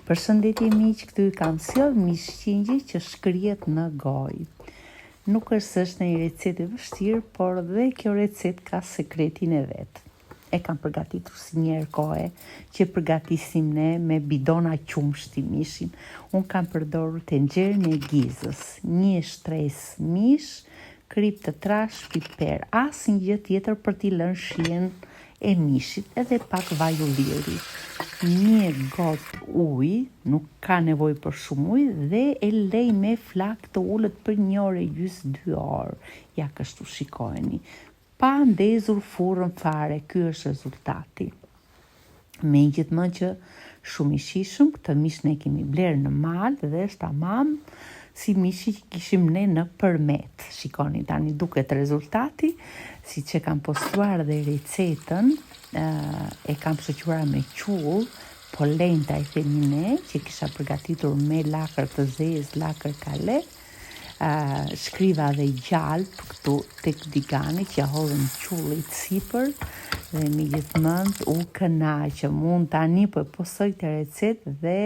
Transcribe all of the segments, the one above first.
Përshëndetje miq, këtu i kam sjell mishqingji që shkrihet në gojë. Nuk është një recetë e vështirë, por dhe kjo recetë ka sekretin e vet. E kam përgatitur si njerë kohë që përgatisim ne me bidona qumshti mishin. Unë kam përdorur tenxherën e gizës, një shtresë mish, krip të trash, piper, asnjë gjë tjetër për t'i lënë shijen e mishit, edhe pak vaj ulliri. Një gotë ujë, nuk ka nevojë për shumë ujë, dhe e lej me flak të ullët për 1 orë e gjys, 2 orë. Ja kështu shikojeni. Pa ndezur furrën fare, ky është rezultati. Megjithëse që shumë i shishëm, këtë mish ne kemi blerë në mal dhe është tamam si mishi që kishim ne në përmet. Shikoni tani duket rezultati, siç e kam postuar dhe recetën, e kam shoqëruar me qull, polenta i themi ne, që kisha përgatitur me lakër të zezë, lakër kale. Shkriva dhe gjalp këtu tek digani që hodhën qullit sipër, dhe megjithëse u kënaqëm. Mund tani po postoj këtë recetë dhe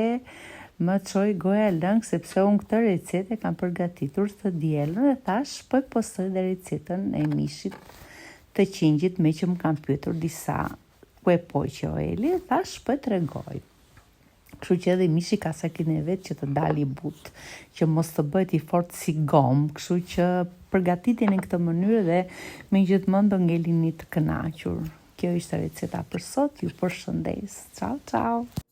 më çoj goja lëng, sepse unë këtë recetë e kam përgatitur të dielën dhe thash po postoj dhe recetën e mishit të qingjit, me që më kanë pyetur disa ku e poqe Oeli, thash po tregoj. Kështu që edhe mishi ka sakin e vet që të dali but, që mos të bëhet i fortë si gom, kështu që përgatiteni në këtë mënyrë dhe megjithëse do ngelini të kënaqur. Kjo ishte receta për sot, ju përshëndes. Ciao ciao.